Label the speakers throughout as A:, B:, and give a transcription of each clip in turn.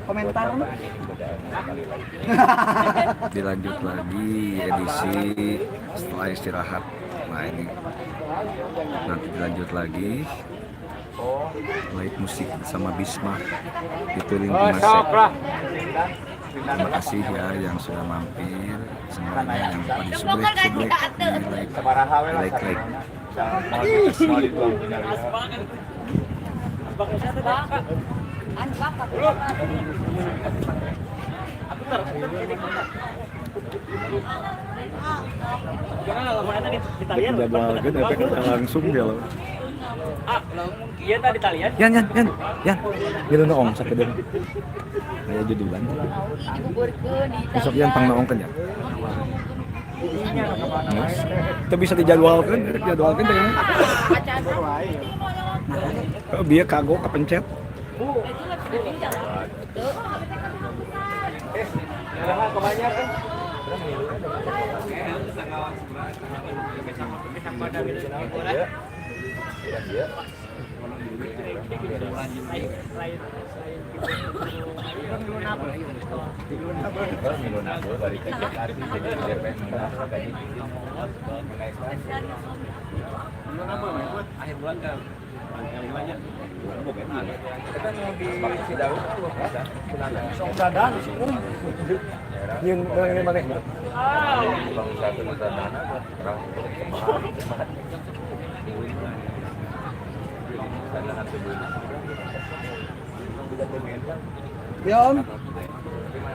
A: Komentar.
B: Dilanjut lagi edisi setelah istirahat. Nah ini nanti dilanjut lagi live musik bersama Bisma di Turing Masek. Terima kasih ya yang sudah mampir, semuanya yang pada subrek di like. Jadwalkan efeknya langsung dia loh.
A: Iya tadi Italian.
B: Yan. Gitu noong sakit deh. Kayak judulan. Besok Yan pang noong kan ya. Mas, itu bisa dijadwalkan dengan. Oh, dia kagok kepencet.
A: Kebanyakan. Akhir bulan kan ya Om.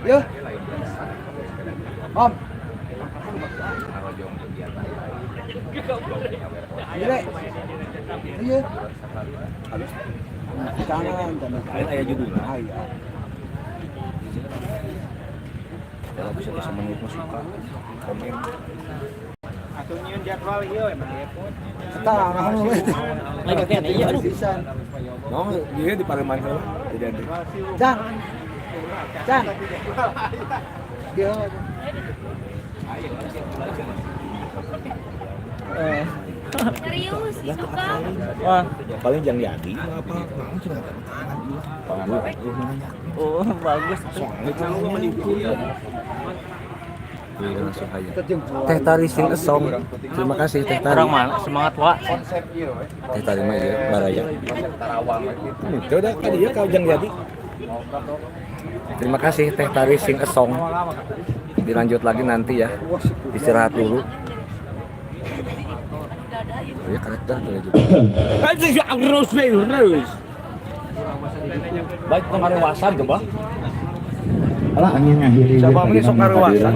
A: Ya. Om. Iya. Iya. Kanan.
B: Kalian ayah judul.
A: Iya.
B: Kalau bisa menit suka komen.
A: Atuh nyieun jadwal ieu emang ya pun. Tah, lagi kene ieu aduh.
B: Mau dia di Pareman heula jadi.
A: Jang. Dia.
C: Serius itu Kang.
B: Wah, paling jangan jadi apa? Mau coba tangan dulu.
A: Oh, bagus.
B: Langsung aja. Teh Tari sing esong. Terima kasih Teh Tari.
A: Orang mana? Semangat wa.
B: Teh Tari mah ya baraya. Itu udah kan dia kau jangan jadi. Terima kasih Teh Tari sing esong. Dilanjut lagi nanti ya. Istirahat dulu. Ya karakter juga. Terus. Baik pengaruasan tuh, Bang.
D: Alah angin ngakhiri.
B: Coba ini sok ngaruasan.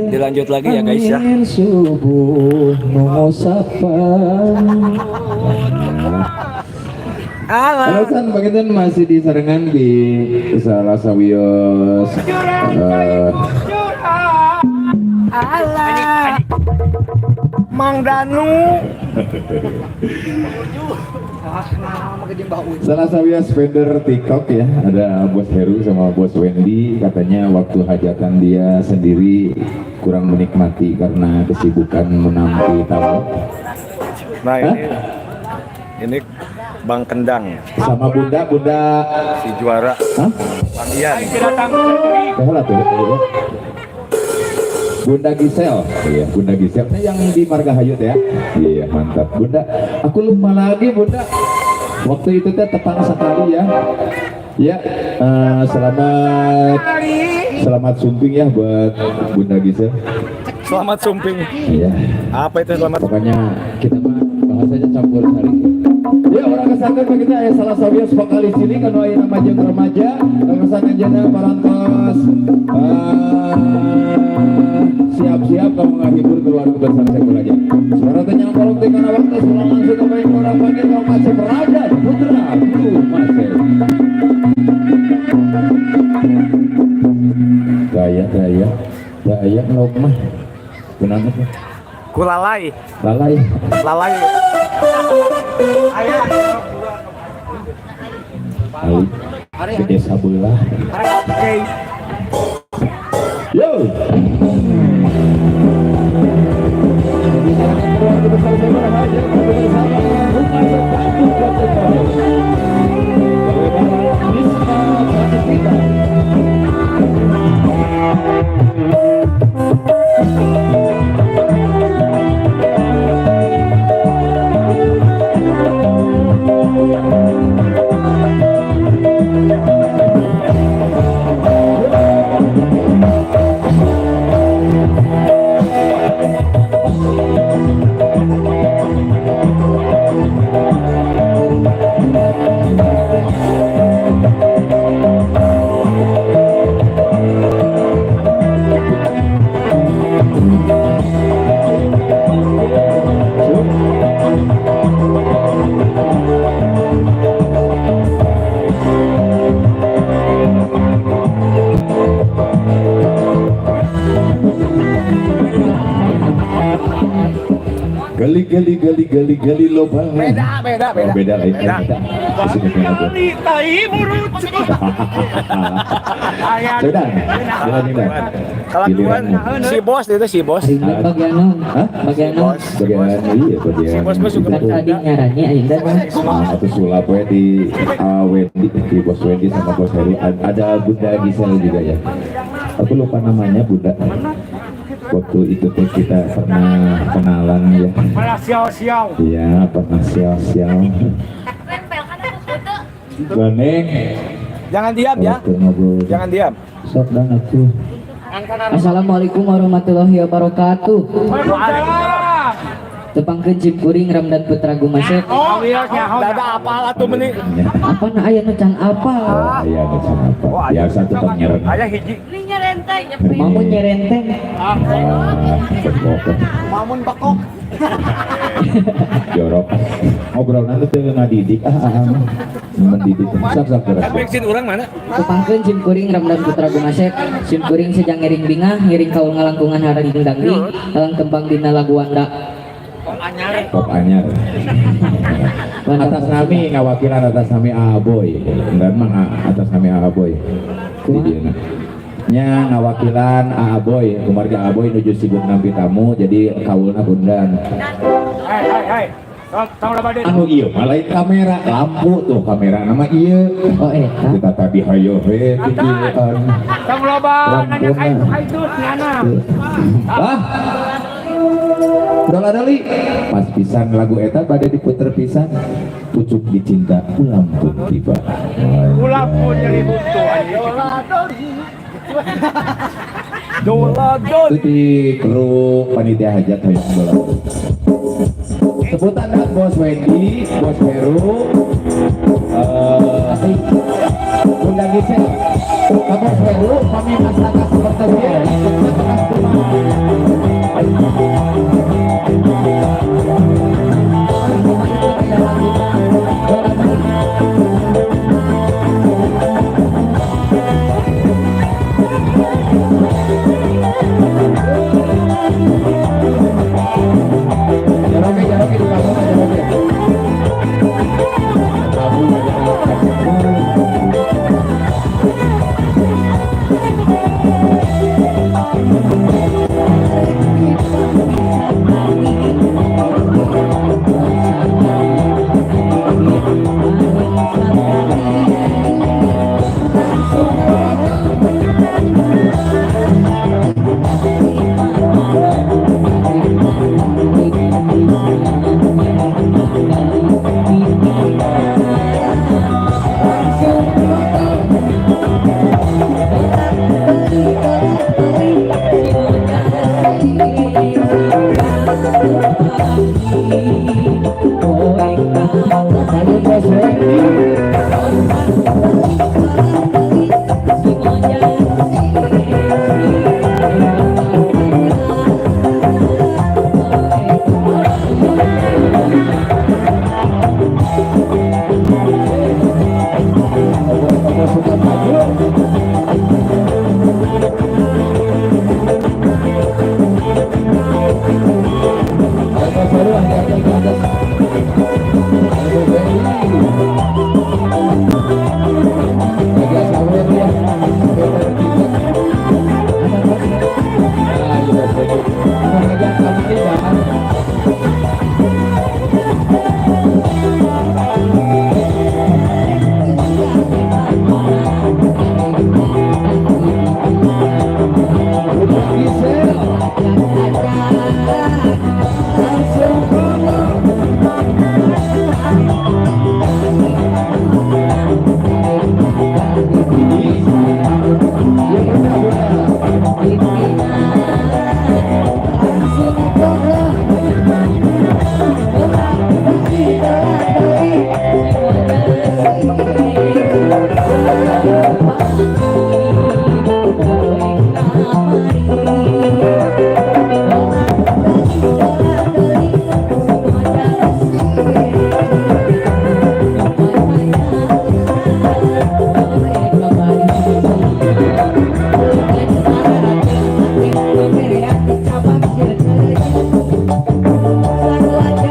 B: Dilanjut lagi ya guys ya.
D: Subuh mengusapan. Alasan bagian masih di sarengan di salah sawios.
A: Allah. Mang Danu.
D: Salah sawios vendor TikTok ya, ada Bos Heru sama Bos Wendy. Katanya waktu hajatan dia sendiri kurang menikmati karena kesibukan menanti tamu.
B: Nah ini Bang Kendang
D: sama Bunda
B: si juara.
D: Hah?
B: Bang Ian.
D: Salah tuh. Bunda Gisel, iya Bunda Gisel, yang di Margahayut ya, iya mantap. Bunda, aku lupa lagi Bunda, waktu itu teh tepang sekali ya, ya selamat sumping ya buat Bunda Gisel.
B: Selamat sumping.
D: Iya.
B: Apa itu selamat?
D: Pokoknya kita bahasanya campur sari. Ya orang kesangkan kita ya salah sawios vokalis cilik kan aya nama jeung remaja, kesana jana parantos. Siap-siap kamu menghibur keluarga besar sekolah aja. Suara tenyang kolong tinggal waktu sulang langsung ke baik orang panggil Kang Masep Raja Putra Bro Masep. Gaya ngelok mah. Kenapa sih?
B: Kulalai.
D: Lalai. Ali. Gede sabelah. Yo. gali lobang.
B: Beda.
D: Oh, beda lain.
B: Beda.
D: Kesini kenapa?
A: tai mulut.
D: Sudah.
B: Kelakuan si bos itu si bos.
E: Bagian non,
D: Hah?
E: bagian non.
D: Bagian iya bagian.
B: Si bos juga
E: Kan tadi nyaranya Ainda kan.
D: Atau sulap we di Wendy, di bos Wendy sama bos Heri. Ada Bunda Gisel juga ya. Aku lupa namanya Bunda. Waktu itu teh kita pernah kenalan ya.
A: Malah siau-siau.
D: Iya, pernah sial-sial.
C: Nempel kan aku foto.
D: Ganeng.
B: Jangan diam ya.
D: Waktu ngobrol.
B: Jangan diam.
D: Sok dan aku.
E: Assalamualaikum warahmatullahi wabarakatuh.
A: Waalaikumsalam.
E: Tepangkeun Jim Kuring Ramdan Putra Gumasek.
A: Oh, wiosnya
B: Dada apal atuh meni.
E: Apa na aya nu can apa?
D: Oh, iya macam apa? Biasa tukang nyereng.
B: Aya hiji.
C: Ini nyerentai.
E: Mamun nyerenteng.
D: Berkokok.
B: Mamun bekok.
D: Jorok. Ngobrol nanti tuh ngadidik. Mendidik. Sak beres.
B: Bensin urang mana?
E: Tepangkeun Jim Kuring Ramdan Putra Gumasek. Jim Kuring sejang ngiring bingah, ngiring kaul ngalangkungan haring dangding, dalam kembang dina lagu Wanda.
D: Pop anyar. Atas nami ngawakilan atas nami Aboy. Dan mang atas nami Aboy. Jadi nya ngawakilan Aboy, keluarga Aboy nuju sibuk nampi tamu jadi kaulna bundan.
A: Hai. Tahu lah badan.
D: Anu ieu mah lain kamera, lampu tuh kamera nama ieu.
E: Oh eta.
D: Kita tadi hayo we tidieuan.
A: Tahu loba nanya kaitu nyana.
D: Ah. Udah ada li. Pas pisan lagu eta pada diputer pisan. Pucuk dicinta ulam pun tiba.
A: Ulah pun nyeri buntu anjing.
B: Dola
D: Itu di kru panitia hajat hayang bola. Sebutan dah bos Wendy, bos Heru, Bunda Gisel, bos Heru, kami masyarakat seperti
C: Selalu ada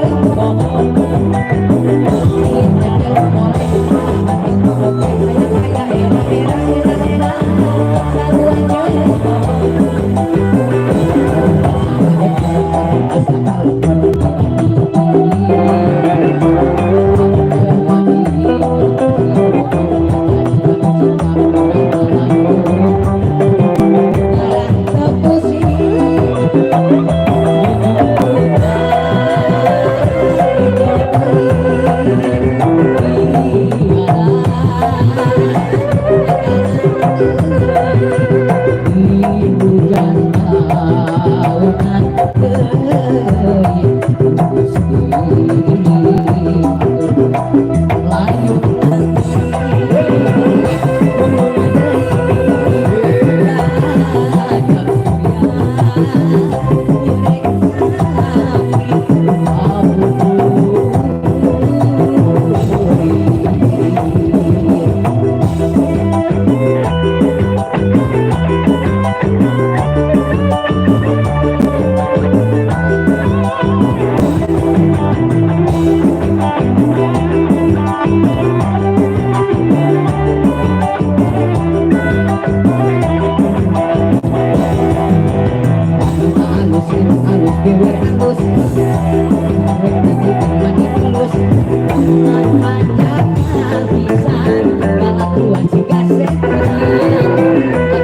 E: batuan si gasek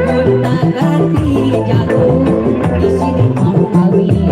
E: gonta ganti jago di sini mau kawin.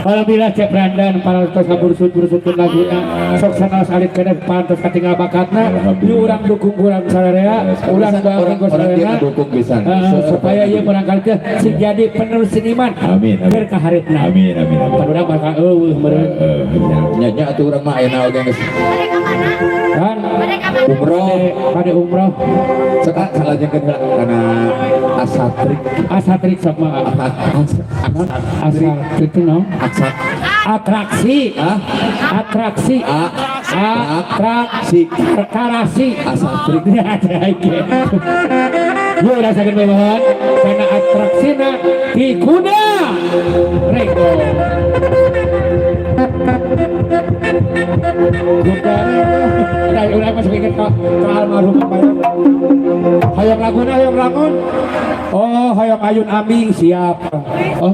F: Alhamdulillah cek Brandan para tos bursut-bursutkeun laguna sok sanaos alit keneh pantos katinggal bakatna nu urang dukung urang sararea urang doakeun ku sararea
D: dukung pisan
F: supaya ieu barangkali teh sing jadi penerus seniman
D: amin
F: keur ka hareutna
D: amin amin
F: pan urang bakal eueuh meureun
D: nya atuh urang mah ayeuna oge geus
F: kan
D: umroh
F: kade umroh
D: sekat salajengkeun kana
F: asatrik sama asal itu no atraksi asatrik gue rasakan bawahan karena atraksina di kuda rego Udah masuk inget ke almarhum apa ya? Hayang lagun, hayang lagun. Oh, hayang ayun aming siap. Oh,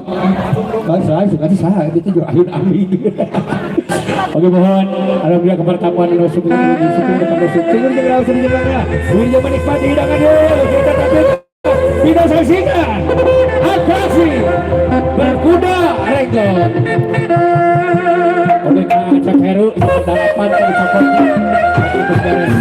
F: saya suka sah itu juga ayun aming. Oke, mohon alhamdulillah kepertamuan nusuk ini syukur kepada syukur dengan langsung jalannya. Wirja menikmati hidangan kita tidak saksikan atraksi berkuda reggae. Oke, Cak Heru dalapan kali cokotnya itu beres.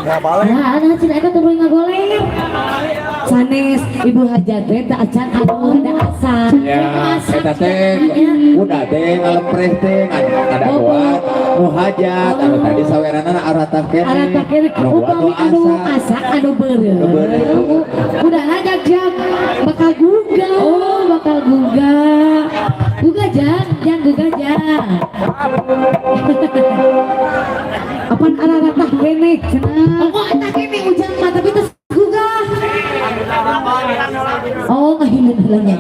A: Nggak balik.
G: Ya, anak cina itu tunggu ngagoleh. Sanes ibu hajat teh tak acan atuh ada asal.
D: Ya, eta teh udah teh ngalepreh teh ada buat nu hajat anu tadi saweranana arata kene.
G: Arata kene upami anu asa anu beureuh. Udah ngajak jam bakal guga. Oh, bakal guga. Guga jang guga jang. Apaan arata kene cenah. Oh, eta kene ujang mah tapi teu guga. Oh, ya.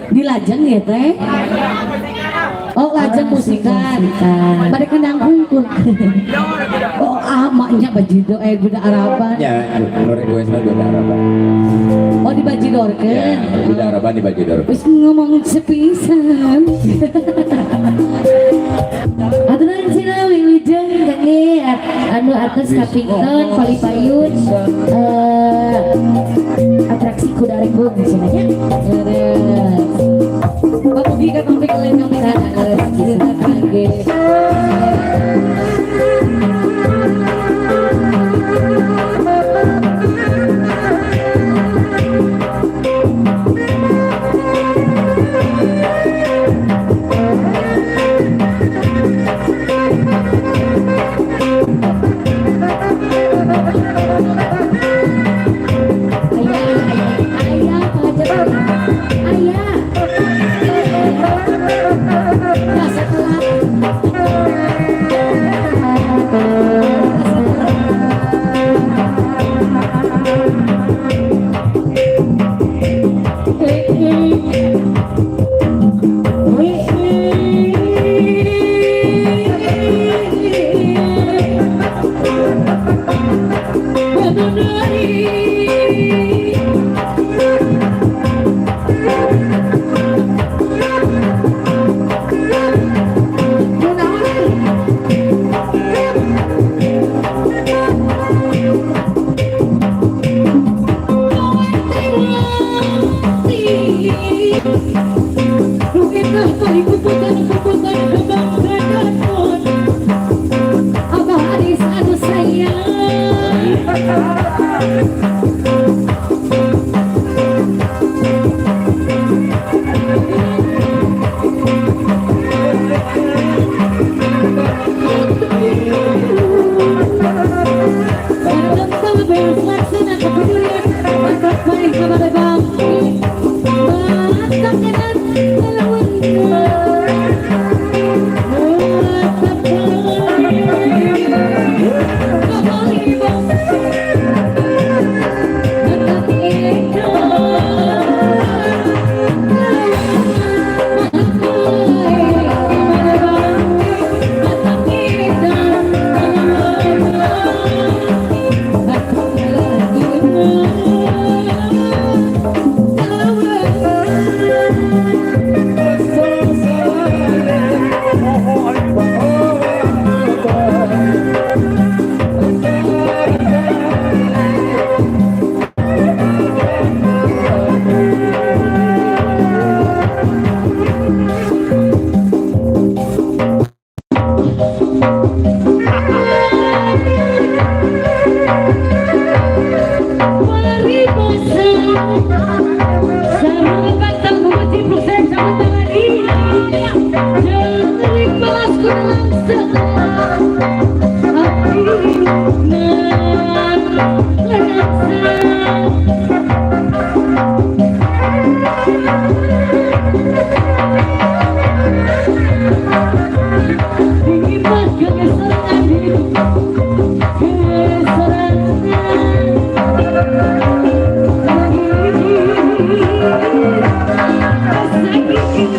G: Di lajeng ya teh. Oh, lajeng musikan. Pada kendang hungkul. Oh, amaknya bajido budak Araban.
D: Ya, menurut gue sama budak Araban.
G: Oh, di bajidorkeun.
D: Ya, budak Araban di bajidor.
G: Wis ngomong sepisan. Aturan sina wilujeng kangeat anu atas kapington palipayun atraksi kuda rembug cenanya. Bamugi ka topik lain yang kita kaget. Thank you.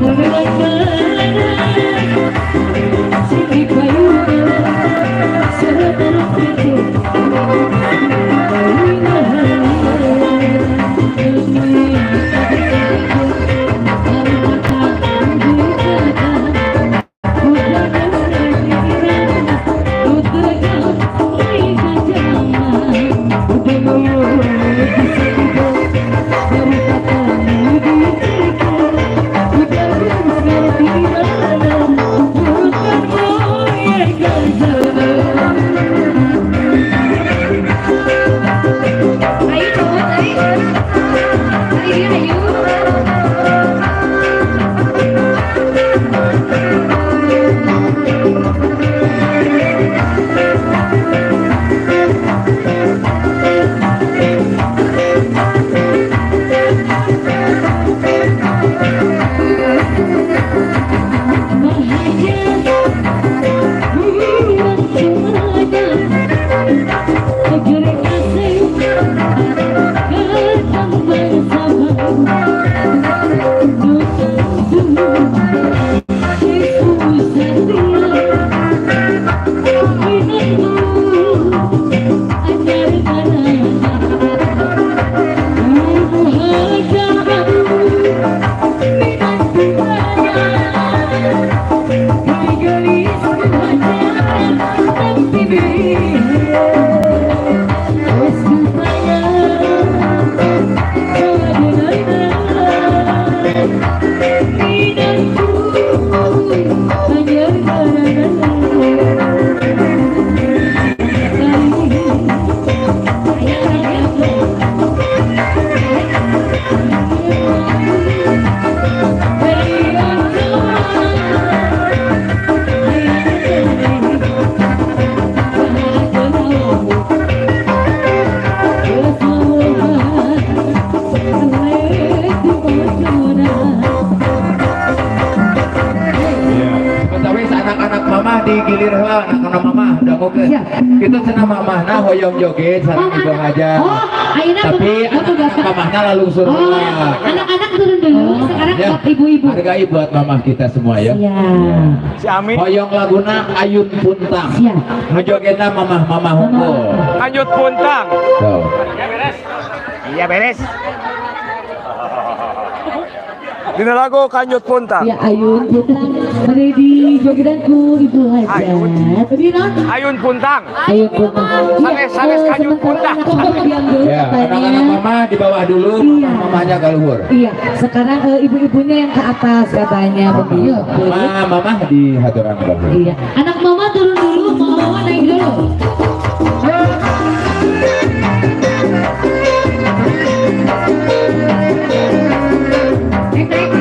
G: Udah
D: anak-anak mamah digilir heula anak-anak mamah dangukeun.
G: Siap.
D: Kita cenah mamahna hoyong joget sareng ibu aja.
G: Oh, ayeuna
D: Tapi anak-anak mamahna lalu
G: Oh,
D: suruh.
G: anak-anak turun dulu. Sekarang
D: Ya.
G: buat ibu-ibu.
D: Hargai buat mamah kita semua ya.
G: Iya.
A: Si Amin
D: Hoyong laguna Ayun Puntang.
G: Siap.
D: Ngajogetna mamah-mamah hunkul.
A: lanjut puntang.
D: Tuh.
A: Iya beres. Dina lagu kanjut puntang.
G: Ya Ayun Puntang beri di jogedanku ibu hajat. Tadi non?
A: Ayun puntang.
G: Ayun Puntang.
A: Sanes kanjut puntang.
G: Diam dulu
D: Ya, anak-anak
G: katanya.
D: mama di bawah dulu,
G: Iya.
D: mamahnya ke luhur.
G: Iya, sekarang ibu-ibunya yang ke atas katanya begitu.
D: Mamah di haturan bawah.
G: Iya, anak mama turun dulu, mama naik dulu. Naik, naik.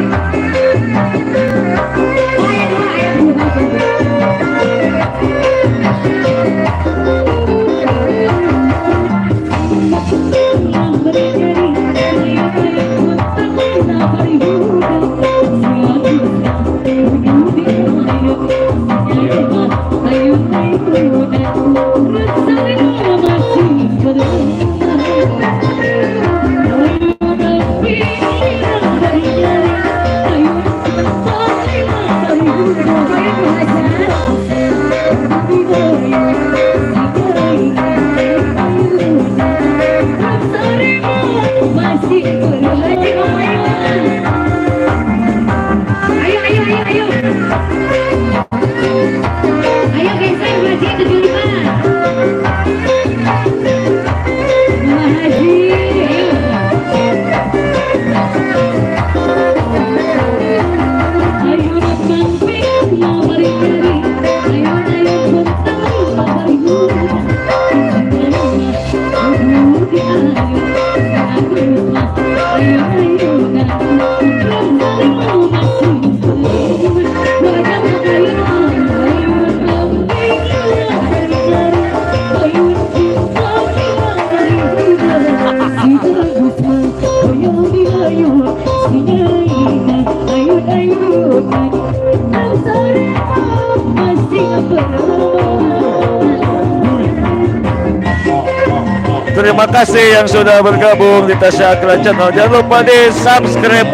G: Masih berhaji ayo, ayo, ayo, ayo. Ayo geser Haji 75. Mama Haji, ayo datang mau balik dari, ayo puntang mau balik
H: Terima kasih yang sudah bergabung di Tasya Akila Channel. Jangan lupa di subscribe.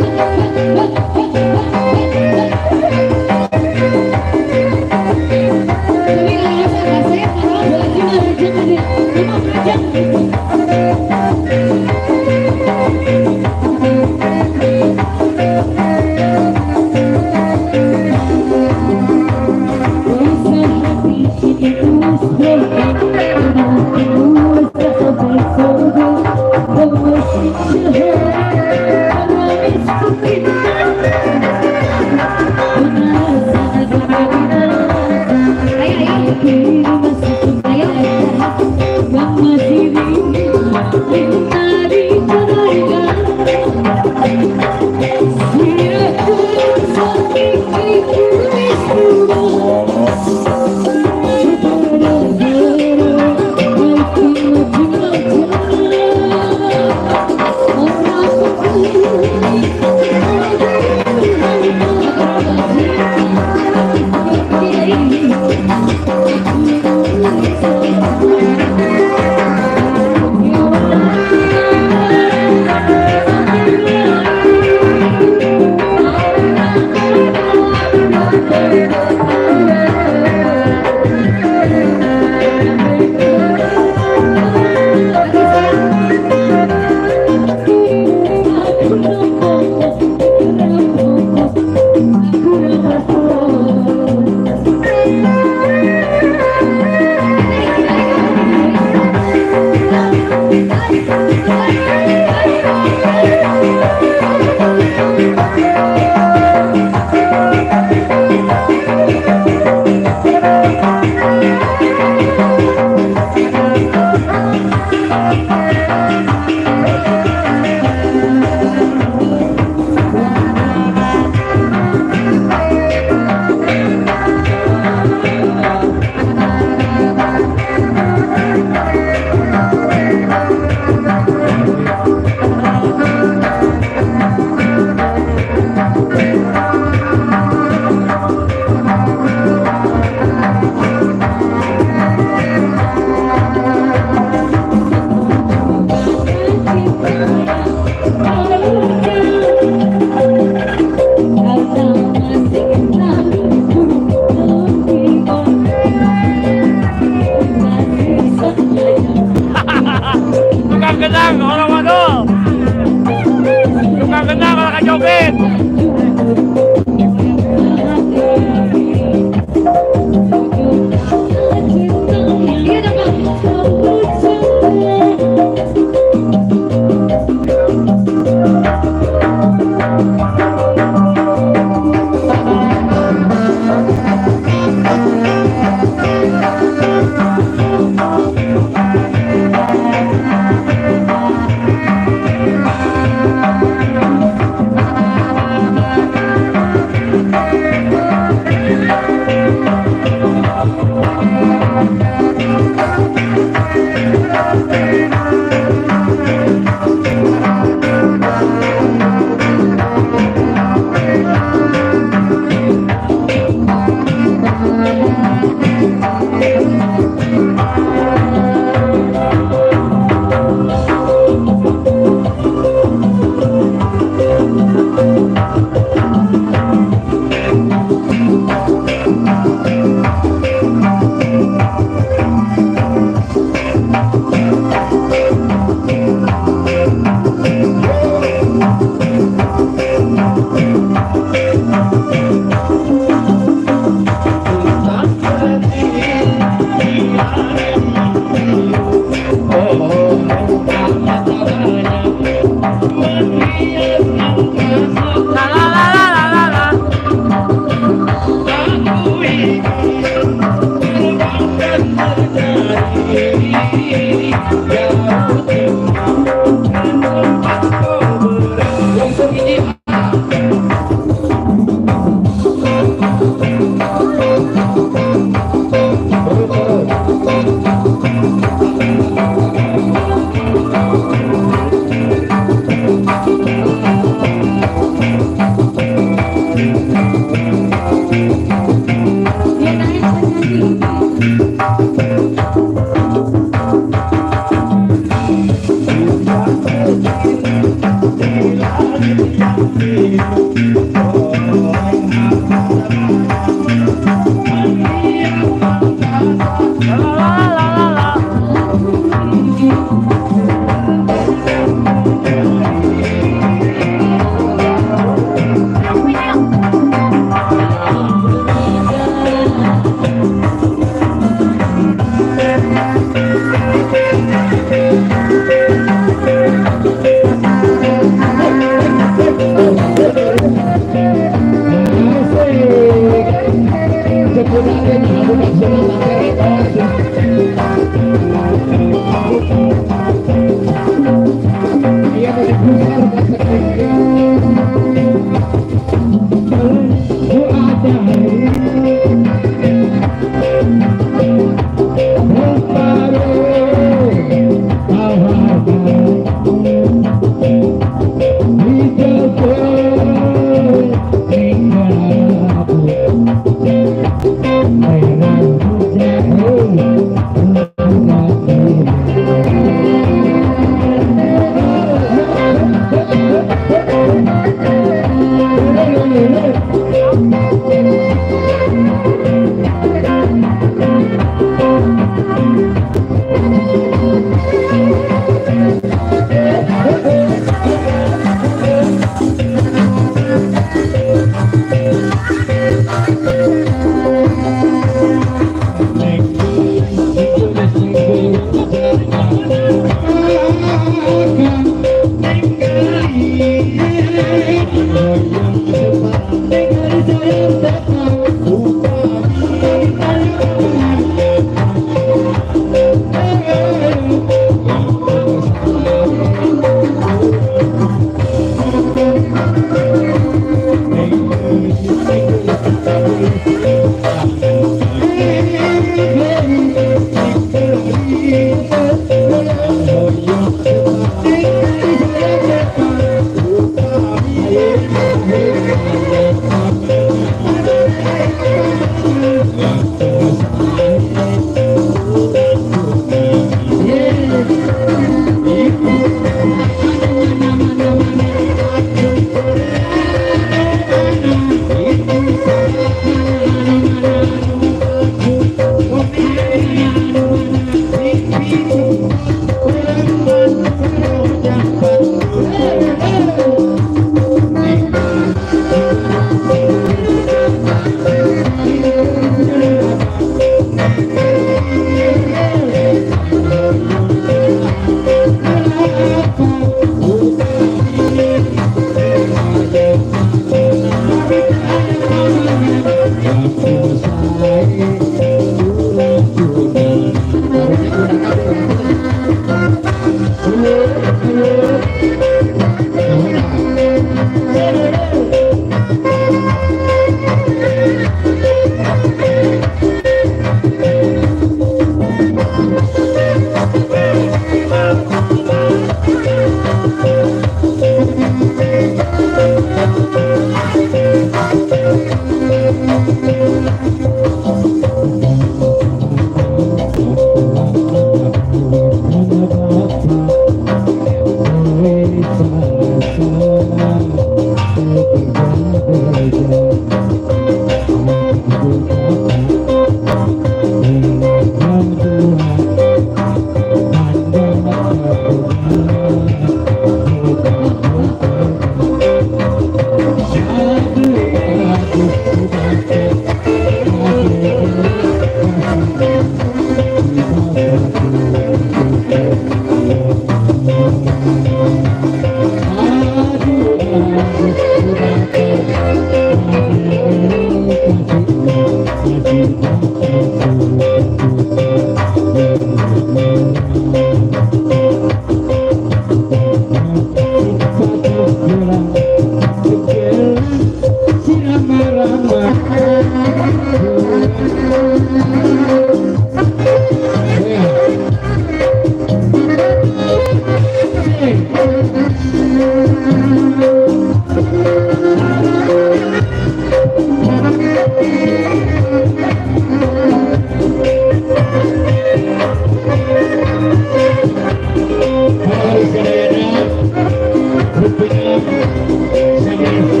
F: Saya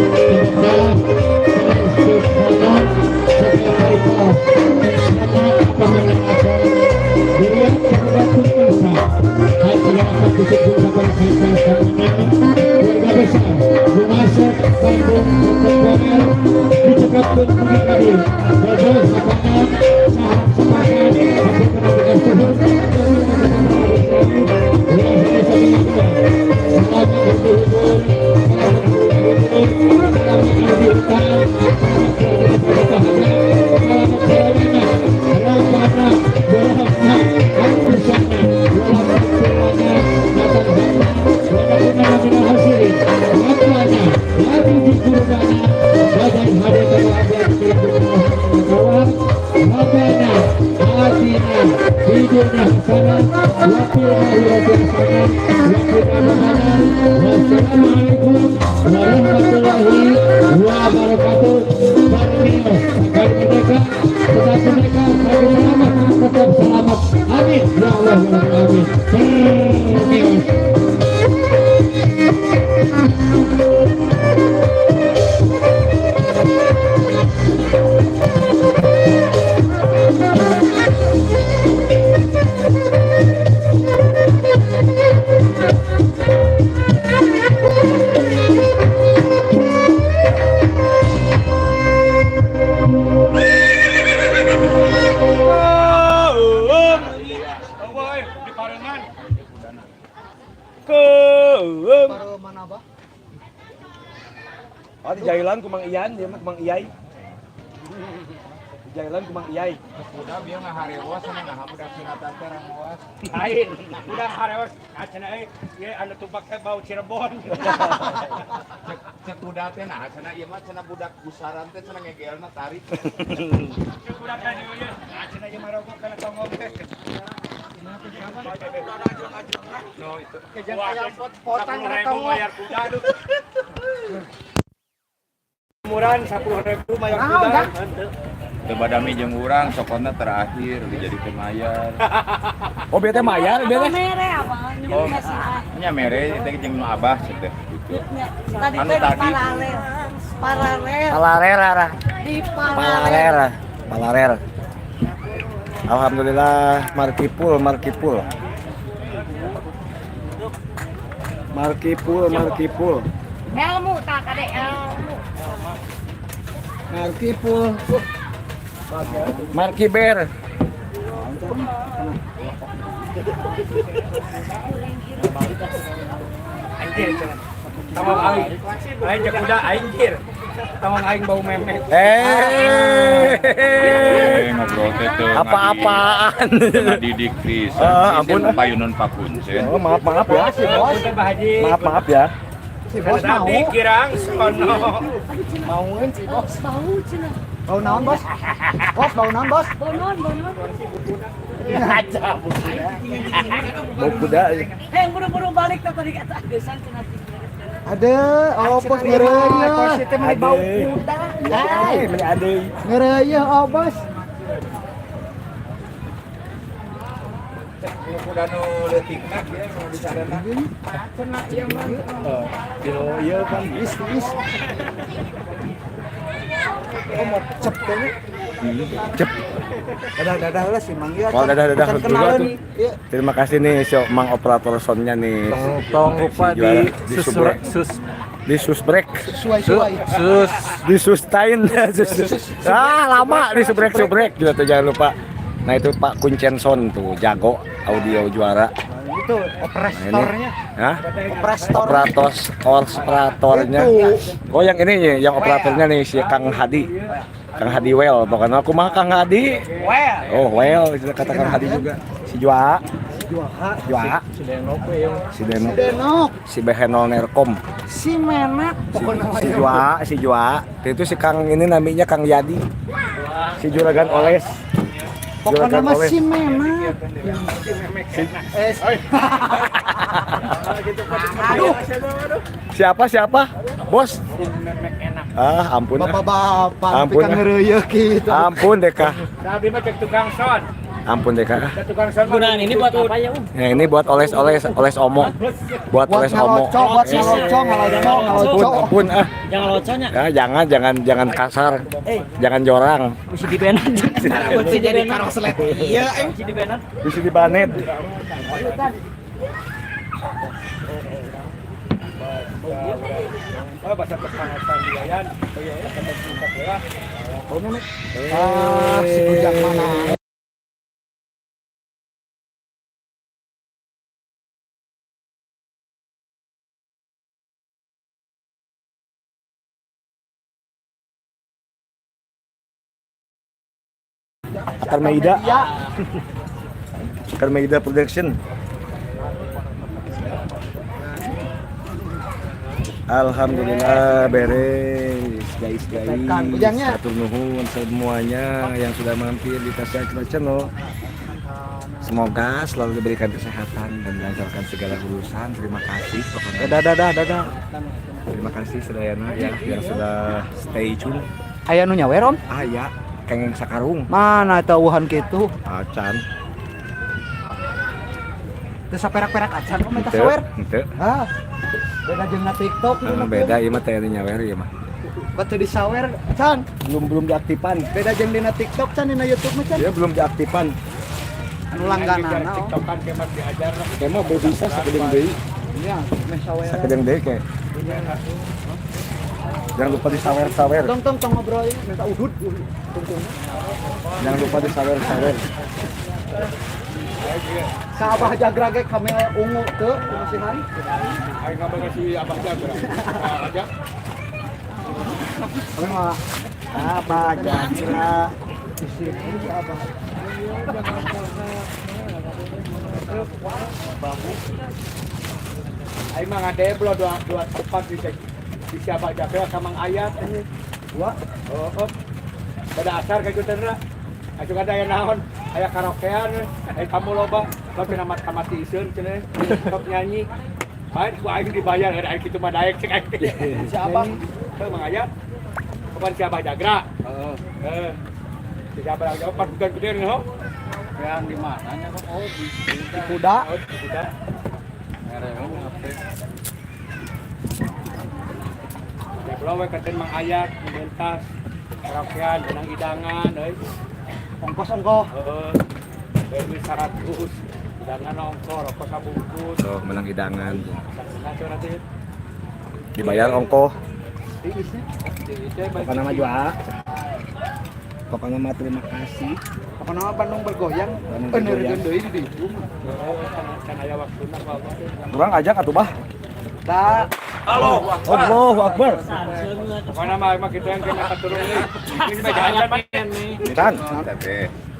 F: keluarga besar Bumasek Bandung Kontemporer dicekapkan Bukit Kadir Bogor Sapangan Saham Sepakat Hampir Penampilan Suhur selamat berhubung Wassalamualaikum warahmatullahi wabarakatuh. Tetap merdeka, tetap selamat. Amin. Ya Allah, ya Rabbi, amin. Terus.
A: Oh, di Jailan ku Mang Ian, dia mah Mang Iyai. Di Jailan ku Mang Iyai.
I: Udah biar nggak harewas sama nggak udah sinatan terang was.
A: Lain, udah harewas cenah ieu anu tumpak teh bau Cirebon.
I: Cek udah teh nah cenah ieu mah cenah budak gusaran teh cenah ngegelna tarik.
A: Cek budak teh ieu cenah ieu marogok kana tongong teh. No itu. Kejan ayam potang kana tongong. Bayar kuda aduh. Murahan 10.000 mayar kuda.
I: Teu badami jeung urang sokonna terakhir jadi pemayar.
B: Oh bete mayar bete.
C: Mere apa?
I: Oh, nya mere teh jeung nu abah cenah teh.
C: Tadi
I: Anu
C: teh di
I: tadi.
C: paralel.
B: Palarera.
C: Di paralel.
B: Palarer. Alhamdulillah markipul.
C: Ilmu tak kade ilmu.
B: Markiber.
A: Anjir cenah. Tamang aing. Aing cek kuda anjir. Tamang aing bau memek.
I: Ngobrol teh teu.
B: Apa-apaan?
I: Cenah didik Kris.
B: Ampun.
I: Payunan pakuncen.
B: Oh, maaf ya.
A: Bos.
B: Maaf ya.
A: Si bos mau kirang sono.
G: Mauin si bos. Bau cenah.
A: Bau naon, Bos? Bos, bau naon, Bos?
G: Bonon.
B: Bau kuda.
C: Heh, buru-buru balik teh tadi kata gesan cenah.
A: Ada, Bos ngeureuy. Bos teh mah bau kuda.
B: Ai, meni adeuy.
A: Ngeureuy, Bos.
I: Kuda nu leutikna dia nu disadana.
A: Cenah ieu mah. Dino ieu kan bis. Oh, mau cep teh.
B: Cep.
A: Dadah lah si Mang Ieu.
B: Oh, dadah dulu tuh.
A: Iya.
B: Terima kasih nih Mang operator soundnya nih.
A: Tong lupa di
B: Di susbrek.
A: Sesuai.
B: Di sustain. Lama di subrek gitu tuh jangan lupa. Nah itu Pak Kuncenson tuh jago audio juara.
A: Itu operatornya.
B: Hah?
A: Operator.
B: Operatornya. Oh yang ini yang operatornya nih si Kang Hadi. Kang Hadi Well, pokoknya aku mah Kang Hadi. Oh Well, itu kata Kang Hadi juga. Si Jua. Si Denok. Si Behenol Nerkom.
A: Si Menak. Pokoknya
B: Si Jua. Itu si Kang ini namanya Kang Yadi. Si Juragan Oles.
A: Pokoknya mah si Menak. Aduh.
B: Siapa? Bos. Ampun.
A: Bapak-bapak
B: Ampun.
A: kan ngeureuy gitu.
B: Ampun Deka.
A: Tadi mah cek tukang son.
B: Ampun Deka.
A: Tukang son.
E: Gunaan ini buat apa ya?
B: Nah, ini buat oles omo. Buat oles omo.
A: Buat ngalocok.
B: Ampun
E: Jangan loconya.
B: Ya, jangan kasar. Jangan jorang.
E: Mesti di benan. Mesti jadi karoslet.
A: Iya,
E: Mesti di benan.
B: Bisa dibanet.
A: Oh, bahasa kepanasan dia yan. Oh iya, kata singkat ya. Oh, nih. Si bujang mana?
B: Karmeida Production. Alhamdulillah beres guys. Satu nuhun semuanya yang sudah mampir di Tasya Channel. Semoga selalu diberikan kesehatan dan dilancarkan segala urusan. Terima kasih pokoknya. Dadah. Terima kasih sedayana ya yang sudah stay tune.
A: Aya nu nyawer om?
B: Aya kengeng sakarung.
A: Mana tauhan kitu?
B: Acan.
A: Teu saperak-perak acan om eta sawer.
B: Henteu.
A: Hah. Beda jeung na TikTok.
B: Beda ieu mah teh nyawer ieu mah.
A: Batu di sawer can.
B: Belum diaktifan.
A: Beda jeung dina TikTok can dina YouTube mah can.
B: Dia belum diaktifan.
A: Anu langganana.
I: TikTokan kemat diajar.
B: Kemah bisa sakedeng deui.
A: Iya, meh sawer.
B: Sakedeng deui ke. Jangan lupa disawer-sawer.
A: Tong ngobrol ini minta udut.
B: Jangan lupa disawer-sawer.
A: Ka Abah Jagra ge kamera ungu teu masihan.
I: Aing ngabang si Abah Jagra. Aja.
A: Mah Abah Jagra. Di sini Abah.
I: Aing mah ngadeblo dua tempat di Abah Jagra kamang ayat ini.
A: Dua.
I: Oh. Pada asar kayak gitu teh. Aju ada yang naon, aya karaokean, aya kamu loba, tapi nama kamati iseun cenah, sok nyanyi. Baik ku aing dibayar ada aing kitu mah daek cek aing. Si Abah teu mangaya. Kapan si Abah Jagra? Heeh. Si Abah Jagra pas bukan gede nih ho. Yang di mananya kok oh di
A: Kuda.
I: Kuda. Ngareo ngape. Ya kalau we katen mang ayat mentas karaokean benang idangan euy.
A: Ongkos.
I: Beli 100, hidangan ongkos, rokok sabungkus.
B: Tuh, menang hidangan. Dibayar ongko. Pokoknya mah jual. Pokoknya mah terima kasih.
A: Apa nama Bandung bergoyang?
B: Bener
A: deui di ditu.
I: Can aya waktuna apa?
B: Kurang ajak atuh bah.
A: Da.
B: Allahu Akbar.
I: Pokoknya mah kita yang kena katurun nih. Ini bejaan nih.
B: Tan.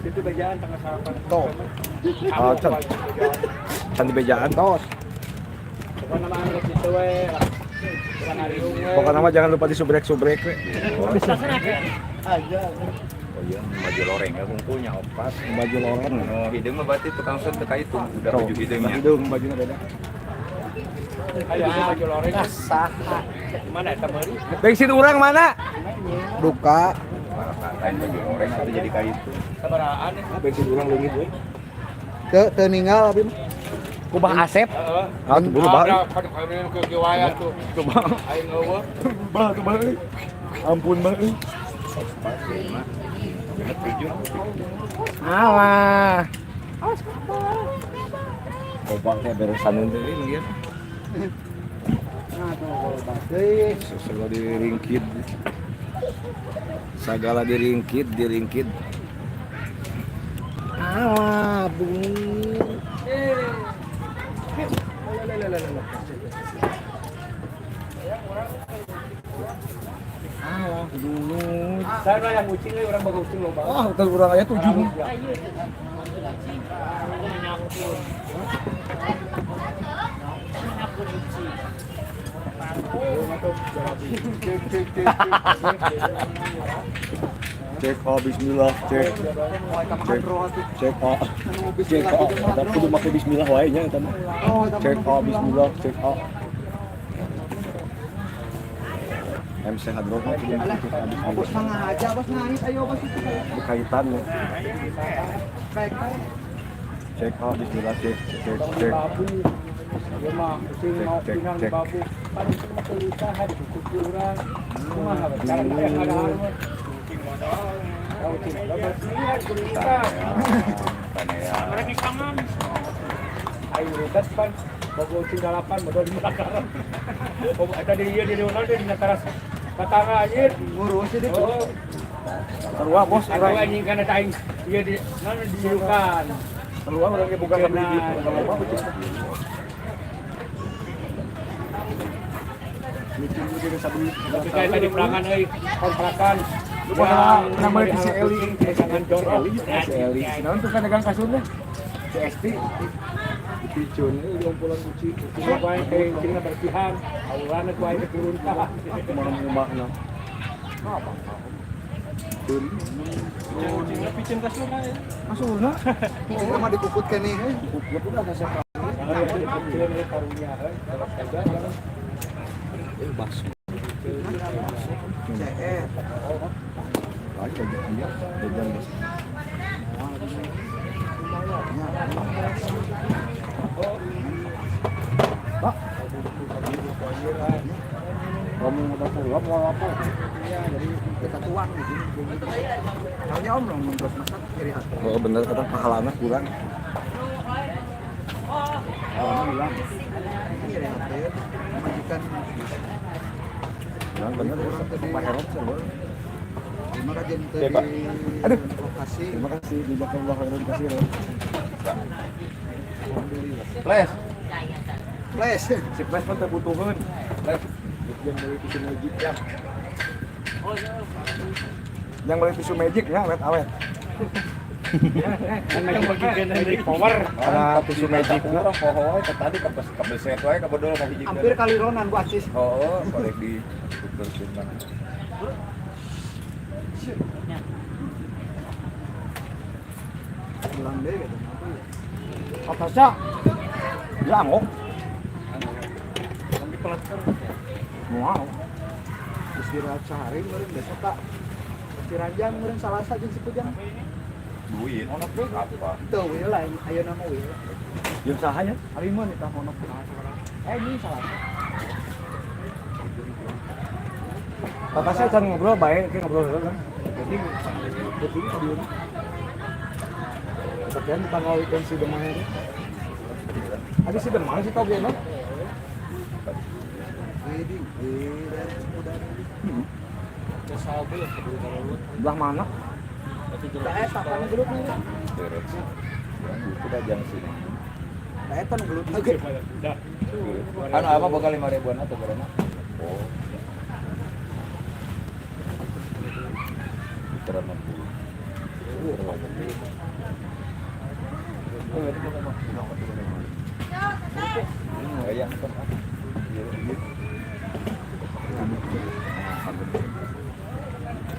I: Itu bejaan tanggal sarapan.
A: Tuh.
B: Oh, can di bejaan tos.
I: Pokoknya mah anu kitu we.
B: Pokoknya mah jangan lupa disubrek-subrek we.
A: Aja.
I: Oh iya, baju loreng ya kumpulnya opat.
B: Baju loren.
I: Oh, hidung mah berarti tukang set teka itu udah baju hidungnya.
B: Hidung bajunya beda.
I: Ayo baju loreng. Saha. Mana eta meuli?
B: Bensin urang mana?
A: Duka.
I: Lain baju loreng itu jadi kayak itu. Sabaraan ya.
B: Bensin urang leungit we.
A: Teu ninggal abi mah.
B: Kubah Asep.
I: Heeh.
B: Ah, tuh bulu bah.
I: Kan ke kiwaya tuh.
B: Coba.
I: Aing eueuh.
B: Bah, tuh bah. Ampun bah. Alah. Coba kayak beresan deui mungkin. Segala diringkit. Segala diringkit. Alah, bunyi. Alah, dulu.
I: Sana yang ucing nih orang bagus ucing loba.
B: Oh, kalau kurang aja 7. Cek bismillah, cek tapi kudu make bismillah wae nya eta mah. Cek bismillah, cek MC Hadrot mah kudu cek bismillah.
A: Bos mangga aja, bos nangis ayo bos itu.
B: Berkaitan ya.
A: Baik.
B: Cek bismillah, cek.
I: Dia mah ucing mau pinang di babu. Kan itu mah usaha di kukuran. Kumaha cara ada ucing modal. Ucing dapat lihat gurita. Mereka kangen. Ayo redas pan. Bogo dalapan modal di belakang. Bogo eta di ieu di mana di antara katanga anjir ngurus itu. Oh.
A: Sarua bos,
I: Aku anjing kana aing ieu di mana diukan.
A: sarua urang ge boga kabeli di
I: Tapi kayak tadi perangan euy kontrakan.
A: Nama itu si Eli.
I: Sangan jorok.
A: Si Eli. Naon tuh kan dagang kasurnya? Si Esti. Picun ini kumpulan kuci.
I: Cuma bae kayak cina bersihan. Aurana ku aya turun tah.
A: Mana apa?
I: Picin kasurna ya.
A: Kasurna. Oh, mah dikukut keneh. Kukut udah kasih.
I: Karunia
A: Bakso. CR. Aja dia jajan bos. Pak. Kamu mau dapur apa? Iya, jadi kita tuang gitu. Soalnya om belum terus masak kiri hati.
B: Oh bener kata pahalana kurang.
A: Kamu bilang kiri hati majikan.
B: Bilang bener Pak Herot sih.
A: Terima kasih
B: Ya, Pak. Aduh.
A: lokasi.
B: Terima kasih di belakang Pak Herot dikasih ya.
A: Flash. Flash.
B: Si Flash pun terbutuhan. Flash. Yang beli tisu magic ya. Yang beli tisu magic ya, awet.
I: yang bagian dari power.
B: Karena tisu magic itu orang poho tadi kebeset wae kabodol ka hiji.
A: Hampir kali ronan Bu Acis.
B: Oh, boleh di tuturkeun mana.
A: Bilang deh gitu.
B: Atasnya langok. Wow.
A: Terus diracari meureun besok tak. Diranjang meureun Salasa jeung Sipujang.
B: Duit. Monok teh apa?
A: Teu we lain aya nama we.
B: Jeung saha ya?
A: Ari mah eta monok. Ini Salasa.
B: Bapak saya can ngobrol baik, ngobrol dulu kan.
A: Jadi dia.
B: Sekian tanggal weekend si Demang itu. Ada si Demang si tau gimana?
A: Jadi
B: Belah mana?
A: da eta kan gelutna.
B: Sudah jam sini.
A: Da eta nu gelutna ge.
B: Anu apa bakal 5.000-an atau berapa? Oh.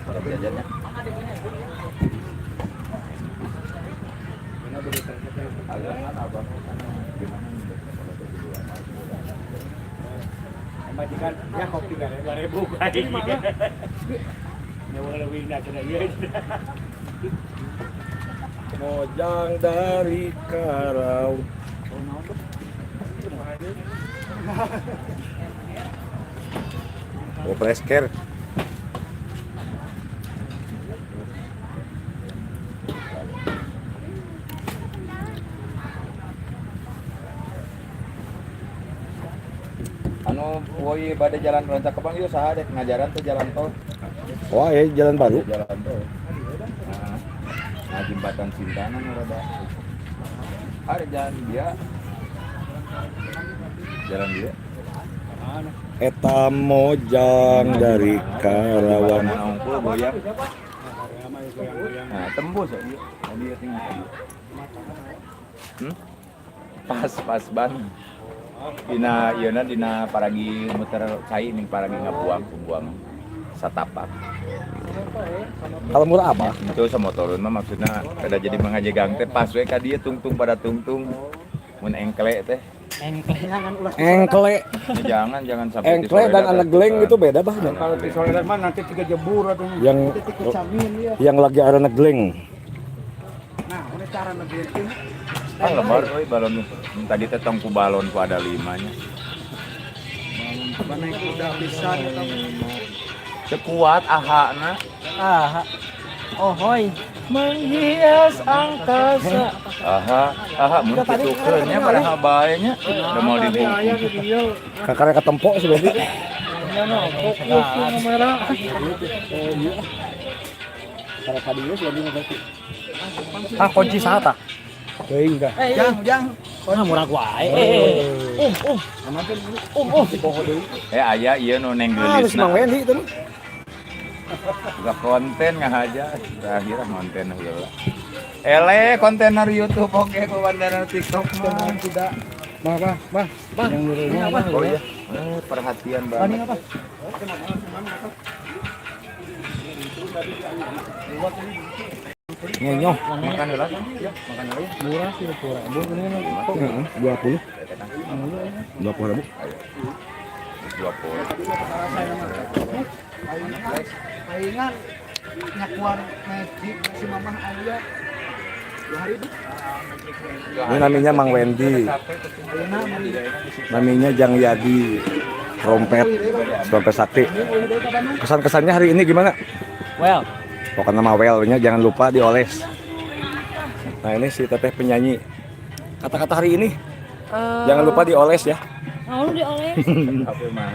B: Terus jajannya.
I: Majikan ya kopi kan 2.000 baik. Nyawa lebih nak kena ieu.
B: Mojang dari Karau. Oh, presker.
D: Anu woi pada jalan Rancak Kebang itu saha dek ngajaran tuh jalan tol.
B: Wah, ya jalan baru.
D: Jalan tol. Nah, jembatan Sintangan rada. Ada jalan dia. Jalan dia.
B: Eta Mojang dari Karawang.
D: Mana ongkul goyang. Nah, tembus ya dia. Dia tinggal. Pas ban. Dina ieuna dina paragi muter cai ning paragi ngabuang satapak.
B: Kalau murah apa?
D: Itu semotorun mah maksudna kada jadi mengajegang teh pas we ka dieu tungtung pada tungtung mun engkle teh.
B: Engkle.
D: Jangan sampai
B: Engkle dan anak geleng itu beda bah.
I: Kalau di soleran mah nanti 3 jebur atau
B: Yang lagi ada anak geleng.
A: Nah, ini cara ngebiarin.
D: Kan lebar euy balon tadi teh tong ku balon ku ada 5-nya.
A: Balon naik kuda bisa
D: Teu kuat ahana.
C: Ohoy.
H: Menghias angkasa. Aha, mun kitu keunnya padahal bae nya. Udah mau dibungkus.
B: Kakaknya ketempo sih berarti. Ah, kunci saha tah? Teuing dah.
A: Jang.
C: Ah murah wae.
H: Aya ieu nu neng
B: Ah, geus Mang
H: geulisna.
B: Wendy itu.
H: Juga konten ngahaja. Terakhir konten heula. Ele kontener YouTube oke ku kontener TikTok mah tidak.
A: Bah. Yang nurunya apa?
H: Oh iya. Perhatian banget.
B: Ngonyoh.
H: Makan heula kan? Ya, makan heula.
A: Murah sih kurang. Bu ini mah.
B: Heeh, 20. 20.000.
H: 20.
A: Palingan nyakuan magic si mamah aya. 2 hari deh.
B: Ini namanya Mang Wendy. Namanya Jang Yadi. Trompet sakti. Kesan-kesannya hari ini gimana?
C: Well,
B: Pokoknya nama well-nya jangan lupa dioles. Nah ini si teteh penyanyi. Kata-kata hari ini jangan lupa dioles ya.
G: Mau dioles.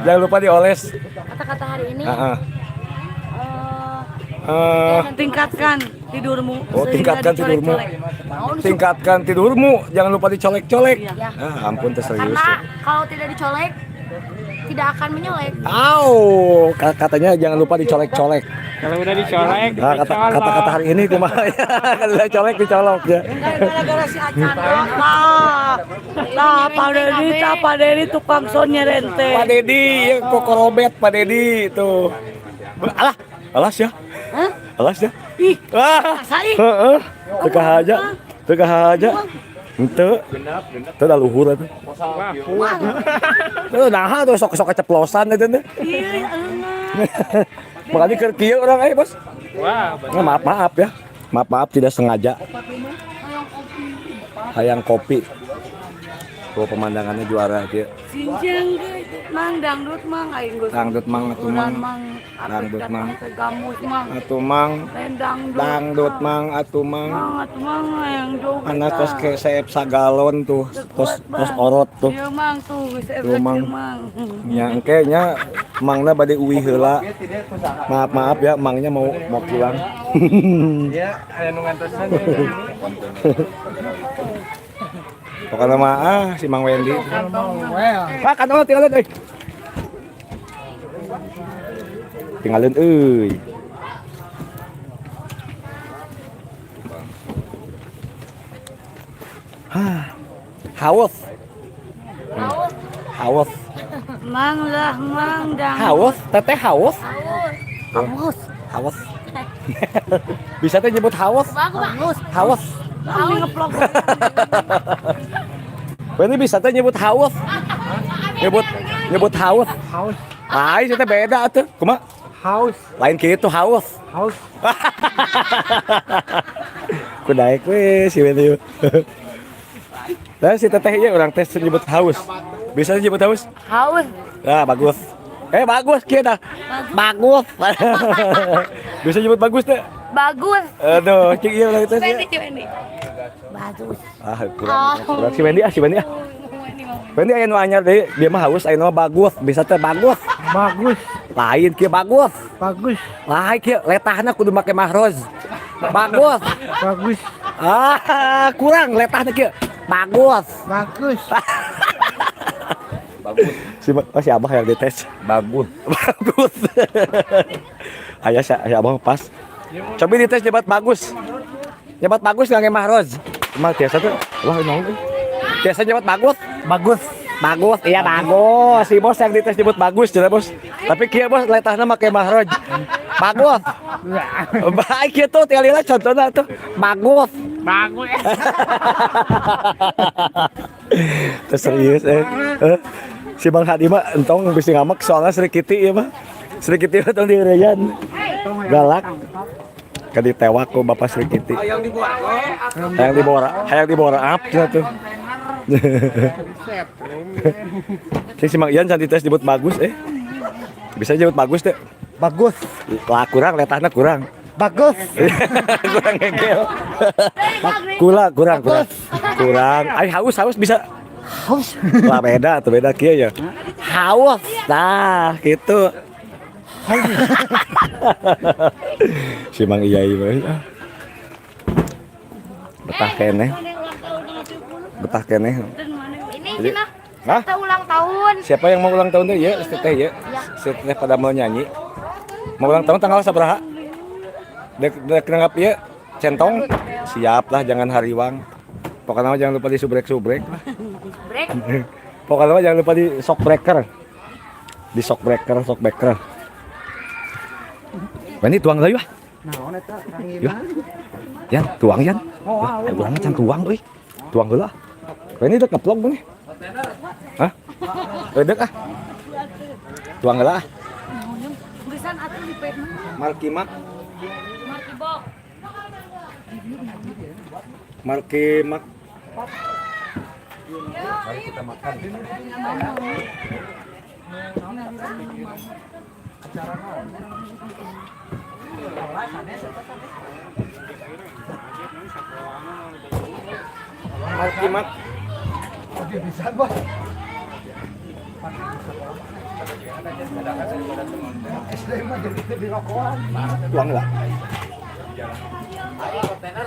B: Jangan lupa dioles.
G: Kata-kata hari ini.
C: tingkatkan tidurmu.
B: Oh,
C: sehingga
B: tingkatkan tidurmu.
C: dicolek-colek.
B: Tingkatkan tidurmu. Jangan lupa dicolek-colek.
C: Iya.
B: Ah, ampun serius.
G: Karena kalau tidak dicolek tidak akan menyolek.
B: Katanya jangan lupa dicolek-colek.
I: Kalau udah dicolek,
B: Nah, kata-kata hari ini kumaha ya. Kalau udah colek dicolok ya.
C: Gara-gara si Acan lah Pak Dedi tukang sonnya rente.
B: Pak Dedi, ya, kokorobet Pak Dedi tuh. Alas ya.
G: Hah?
B: Alas ya.
C: Ih,
B: Wah.
C: Sari.
B: Heeh. Teu aja. Henteu. Teu da luhur atuh. Teu naha tuh sok-sok keceplosan eta teh.
C: Iya,
B: Makanya keur kieu orang Bos.
I: wah,
B: Nah, maaf ya. Maaf tidak sengaja. Hayang kopi. Tuh pemandangannya juara kieu.
C: Sinjang mang dangdut mang aing geus.
B: Dangdut mang atuh mang.
C: Dangdut mang gamus mang.
B: Atuh mang. Dangdut mang atuh mang.
C: Atuh mang yang joget.
B: Anak kos ke seep sagalon tuh. Kos orot tuh.
C: Iya mang tuh geus
B: Tuh, Mang.
C: mang.
B: Nya engke nya mangna bade uwi heula. Maaf ya, mangnya mau pulang.
I: ya, aya nu ngantosan.
B: Pokoknya mah si Mang Wendy. Pak kan tinggalin euy. Tinggalin euy. Haus. Haus.
C: Mang lah mang dang.
B: Haus, teteh haus.
C: Haus.
B: Haus. Bisa teh nyebut haus.
C: Haus.
B: Haus.
C: Mang ngeplok.
B: Wendy bisa teh nyebut haus. Nyebut haus.
A: Haus.
B: Ai teh beda atuh. Kumaha?
A: Haus.
B: Lain kitu haus.
A: Haus.
B: Kudaek we si Wendy. Nah si tetehnya orang tes nyebut haus. Bisa nyebut haus?
C: Haus.
B: Nah bagus. Bagus kieu dah. Bagus. Bisa nyebut bagus teh.
C: Bagus.
B: Aduh, cik ieu lah tes.
C: Wendy. Bagus.
B: Kurang si Wendy si Wendy. Wendy aya nu anyar deui, dia mah haus aya nu bagus. Bisa teh bagus.
A: Bagus.
B: Lain kieu bagus.
A: Bagus.
B: Lain kieu letahna kudu make mahroz. Bagus.
A: Bagus.
B: Kurang letahna kieu. Bagus.
A: Bagus.
B: Si Abah yang dites.
H: Bagus.
B: Bagus. Aya si Abah pas. Coba dites nyebat bagus. Nyebat bagus nggak mahroz. Emang biasa tuh. Wah, naon euy. Biasa nyebat bagus. Bagus. Bagus, iya bagus. Si Bos yang dites nyebut bagus cenah Bos. Tapi kieu Bos letahna make mahroz. Bagus. Baik kitu tinggal lihat contohna tuh. Bagus.
I: Bagus.
B: Terus serius si Bang Hadi mah entong bisa ngamak soalnya Sri Kiti ya mah. Sri Kiti mah tong dieureyan. Galak. Ka ditewak ku Bapak Sri Kiti. Hayang dibora up cenah tuh. Si Mang Ian can dites disebut bagus Bisa disebut bagus teh. Bagus. Lah kurang letahna kurang. Bagus. Kurang ngegel. Kurang. Ay haus bisa. Haus. Lah beda kieu ya. Haus. Nah, gitu. Si Mang Iyai mah. Betah keneh.
C: Ini cina.
B: Hah?
C: Kita ulang tahun.
B: Siapa yang mau ulang tahun tuh? Ya, teteh ya. Teteh pada mau nyanyi. Mau ulang tahun tanggal sabaraha? Dek nanggap ya. Centong. Siap lah, jangan hariwang. Pokoknya jangan lupa di subrek.
C: Break.
B: Pokoknya jangan lupa di shock breaker. Di shock breaker. Ini tuang lah yuk.
A: Naon eta?
B: Yan, tuang yan. Urang can tuang euy. Tuang heula. Ini dek ngeplog nih. Hah? Dek ah. Tuang heula ah.
C: Tulisan atuh di pet mah.
B: Markimak.
C: Markibok.
B: Markimak. Mari kita makan. Markimak.
A: Bisa bos. SD mah jadi di rokokan.
B: Tuang lah.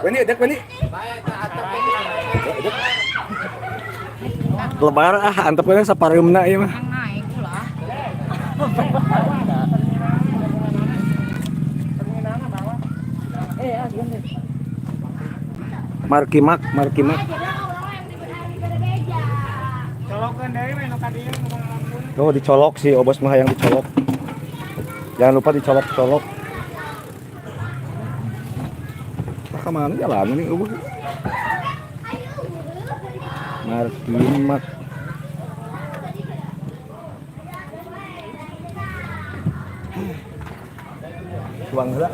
B: Weni, dek weni. Lebar ah, antepnya sapareumna ieu mah.
C: Naik ulah.
B: Markimak.
I: Colokeun deui we nu ka dieu nu ngalamun.
B: Oh, dicolok sih, obos mah yang dicolok. Jangan lupa dicolok-colok. Nah, kemana jalan ini ubah? Markimak. Tuang heula.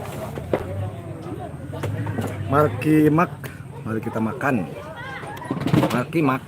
B: Markimak. Mari kita makan. Markimak.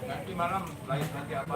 H: Nanti malam lain nanti apa?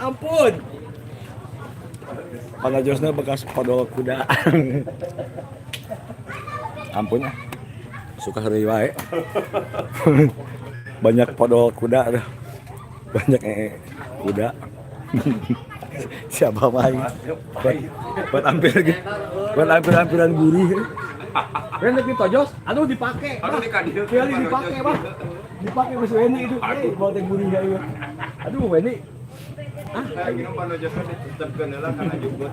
B: Ampun. Panajosna bekas podol kuda. Ampun ya. Suka hari wae. Banyak podol kuda dah. Banyak kuda. Siapa main? Buat ampiran gurih. Kan tapi tojos, aduh dipake. Aduh dipake, Bang. Dipake Mas Weni itu. Buat gurih ya. Aduh Weni.
H: Kayak gini panajosna ditetepkeun heula kana jubut.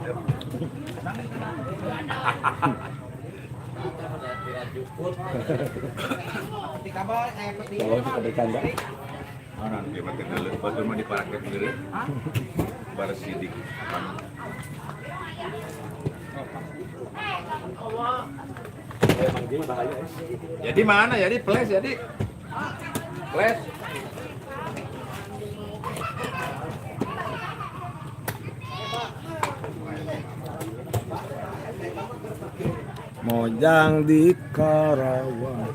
B: Kalau kita bercanda.
H: Orang dia pakai dulu, batur mah dipakai dulu. Bar sidik. Jadi mana? Jadi flash jadi. Flash.
B: Mojang di Karawang.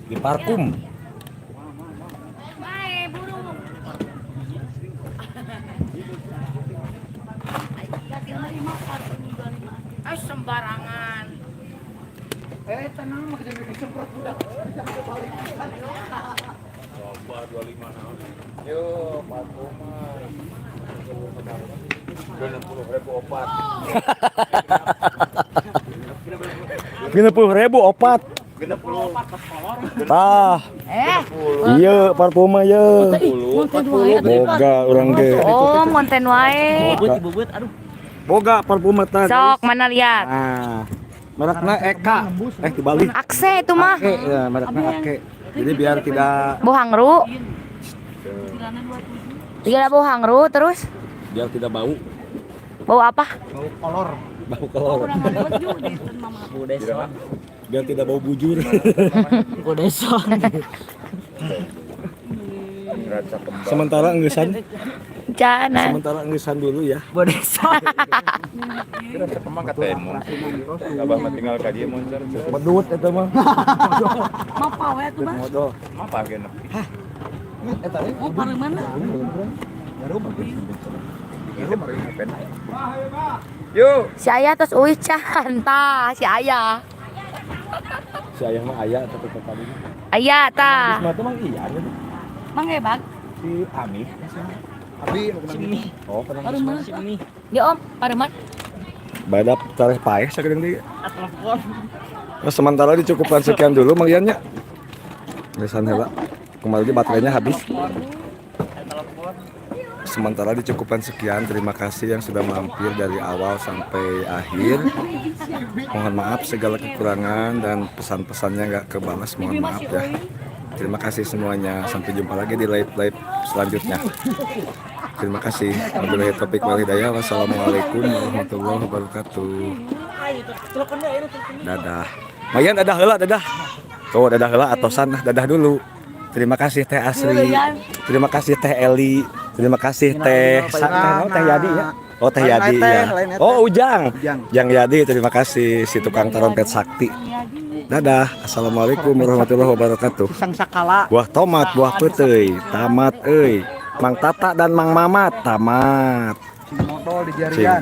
B: Di Parkum.
C: Sembarangan.
A: Tenang mah kita disemprot udah.
H: Coba 25 naon. Yo, Parkuman. 60.000 opat.
B: 60.000 opat.
H: 60 opat pas kolor.
B: Tah. Iya, parfuma ya. Boga urang ge.
C: Oh, monten wae.
B: Bubut, aduh. Boga parfuma tah.
C: Sok mana lihat.
B: Nah, merekna Eka. Dibalik.
C: Akse itu mah.
B: Ake, ya, merekna Ake. Jadi biar tidak
C: Bau hangru. Tidak bau hangru terus.
B: biar tidak bau.
C: Bau apa?
A: Bau kolor.
B: Bau kolor. Biar tidak bau bujur. Sementara enggesan.
C: Jangan.
B: Sementara enggesan dulu ya.
C: Bodesan.
H: Kira kemang katemu. Abah mah tinggal ka dieu moncer.
B: Pedut eta mah.
C: Mapa we tuh, Bang?
B: Modal.
H: Mapa ge nepi.
B: Eta teh.
C: Oh, paling mana?
H: Yuk.
C: Si Ayah terus Uican, tah, si Ayah.
B: Si ayah mah aya tapi tadi.
C: Ayah tah.
B: Mah teh mang iya.
C: Mang hebat.
B: Si Ami.
A: Abi nu kenal.
B: Oh, pernah
C: Paremat. Ya Om, Paremat.
B: badap tareh paeh sakedeung deui. Nah, sementara dicukupkan sekian dulu maliannya. Besan heula. Kembali baterainya habis. Sementara dicukupkan sekian. Terima kasih yang sudah mampir dari awal sampai akhir. Mohon maaf segala kekurangan dan pesan-pesannya nggak kebalas. Mohon maaf ya. Terima kasih semuanya. Sampai jumpa lagi di live selanjutnya. Terima kasih. Wabillahi taufiq wal hidayah. Wassalamualaikum warahmatullahi wabarakatuh. Dadah. Mayan dadah heula dadah. Tuh dadah heula atosan dadah dulu. Terima kasih Teh Asri. Terima kasih Teh Eli. Terima kasih Teh Teh Yadi ya. Oh Teh Yadi ya. Oh Ujang. Ujang Yadi terima kasih si tukang trompet sakti. Dadah. Assalamualaikum warahmatullahi wabarakatuh.
A: Sang sakala.
B: Buah tomat, buah peteuy, tamat euy. Mang Tata dan Mang Mamat tamat.
A: Sing modal di jarian.